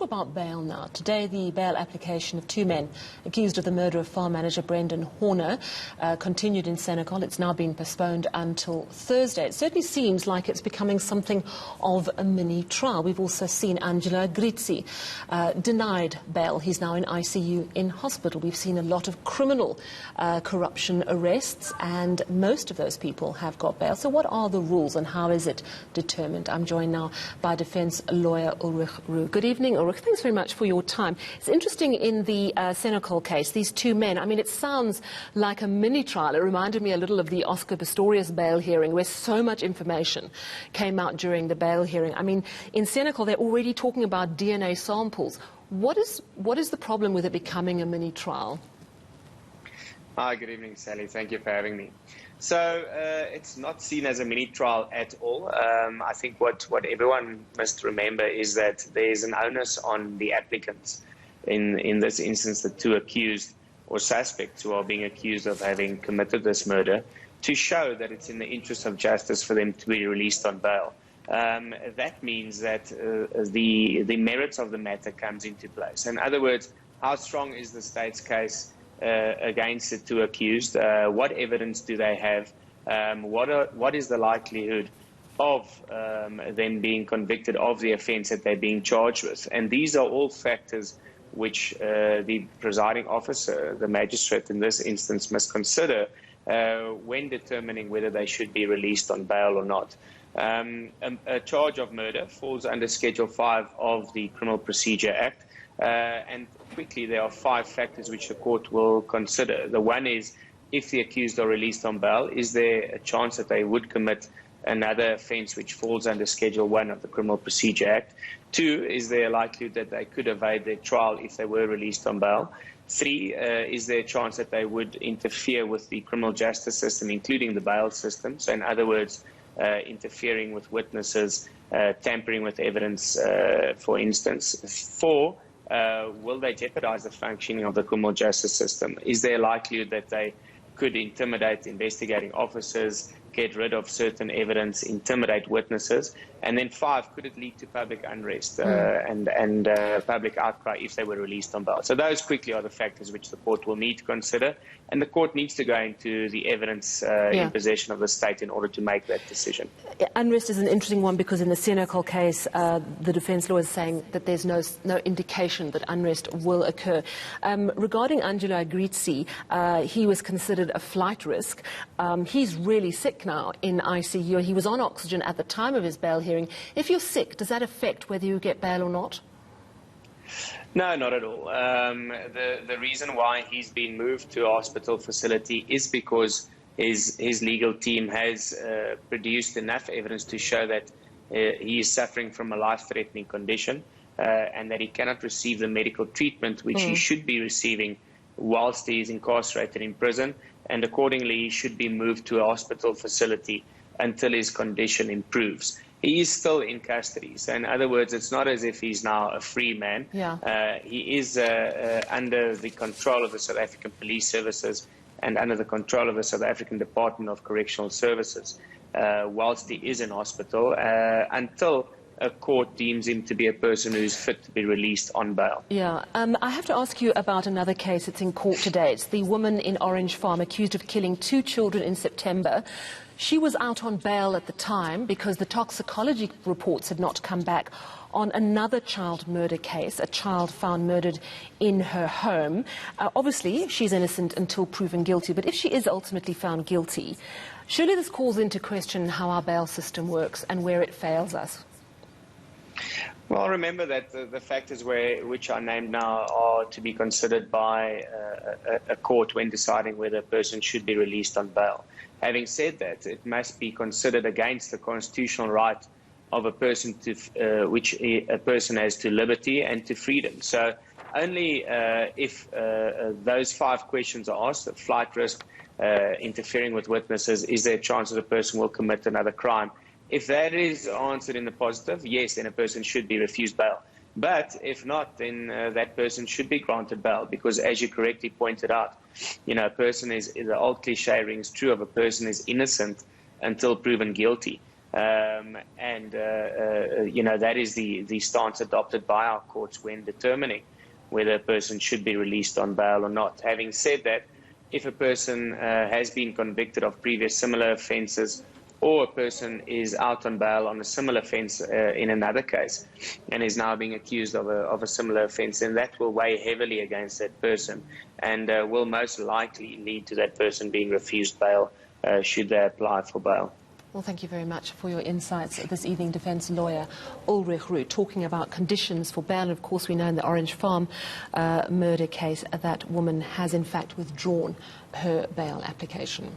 about bail now. Today, the bail application of two men accused of the murder of farm manager Brendan Horner continued in Senekal. It's now been postponed until Thursday. It certainly seems like it's becoming something of a mini trial. We've also seen Angelo Grizzi denied bail. He's now in ICU in hospital. We've seen a lot of criminal corruption arrests, and most of those people have got bail. So what are the rules and how is it determined? I'm joined now by defence lawyer Ulrich Roux. Good evening, Ulrich. Thanks very much for your time. It's interesting in the Senekal case, these two men, I mean, it sounds like a mini trial. It reminded me a little of the Oscar Pistorius bail hearing, where so much information came out during the bail hearing. I mean, in Senekal, they're already talking about DNA samples. What is the problem with it becoming a mini trial? Hi, good evening, Sally. Thank you for having me. So it's not seen as a mini trial at all. I think what everyone must remember is that there's an onus on the applicants, in this instance the two accused or suspects who are being accused of having committed this murder, to show that it's in the interest of justice for them to be released on bail. That means that the merits of the matter comes into place. In other words, how strong is the state's case against the two accused? What evidence do they have? What is the likelihood of them being convicted of the offence that they're being charged with? And these are all factors which the presiding officer, the magistrate in this instance, must consider when determining whether they should be released on bail or not. A charge of murder falls under Schedule 5 of the Criminal Procedure Act. And quickly, there are 5 factors which the court will consider. The one is, if the accused are released on bail, is there a chance that they would commit another offence which falls under Schedule 1 of the Criminal Procedure Act? 2, is there a likelihood that they could evade their trial if they were released on bail? 3, is there a chance that they would interfere with the criminal justice system, including the bail system? So in other words, interfering with witnesses, tampering with evidence, for instance. 4, will they jeopardize the functioning of the criminal justice system? Is there a likelihood that they could intimidate investigating officers, get rid of certain evidence, intimidate witnesses? And then 5, could it lead to public unrest and public outcry if they were released on bail? So those quickly are the factors which the court will need to consider, and the court needs to go into the evidence in possession of the state in order to make that decision. Unrest is an interesting one because in the Senekal case, the defence lawyer is saying that there's no indication that unrest will occur. Regarding Angelo Grizzi, he was considered a flight risk. He's really sick now in ICU. He was on oxygen at the time of his bail hearing. If you're sick, does that affect whether you get bail or not? No, not at all. The reason why he's been moved to a hospital facility is because his legal team has produced enough evidence to show that he is suffering from a life-threatening condition and that he cannot receive the medical treatment which he should be receiving whilst he is incarcerated in prison, and accordingly he should be moved to a hospital facility until his condition improves. He is still in custody. So in other words, it's not as if he's now a free man. He is under the control of the South African Police Services and under the control of the South African Department of Correctional Services whilst he is in hospital until a court deems him to be a person who is fit to be released on bail. I have to ask you about another case. It's in court today. It's the woman in Orange Farm accused of killing 2 children in September. She was out on bail at the time because the toxicology reports had not come back on another child murder case, a child found murdered in her home. Obviously, she's innocent until proven guilty, but if she is ultimately found guilty, surely this calls into question how our bail system works and where it fails us. Well, remember that the factors which are named now are to be considered by a court when deciding whether a person should be released on bail. Having said that, it must be considered against the constitutional right of a person to which a person has to liberty and to freedom. So only if those 5 questions are asked, flight risk, interfering with witnesses, is there a chance that a person will commit another crime? If that is answered in the positive, yes, then a person should be refused bail. But if not, then that person should be granted bail because, as you correctly pointed out, a person is, the old cliche rings true of a person is innocent until proven guilty. That is the stance adopted by our courts when determining whether a person should be released on bail or not. Having said that, if a person has been convicted of previous similar offences, or a person is out on bail on a similar offence in another case and is now being accused of a similar offence, then that will weigh heavily against that person and will most likely lead to that person being refused bail should they apply for bail. Well, thank you very much for your insights this evening, defence lawyer Ulrich Roux, talking about conditions for bail. And of course, we know in the Orange Farm murder case that woman has in fact withdrawn her bail application.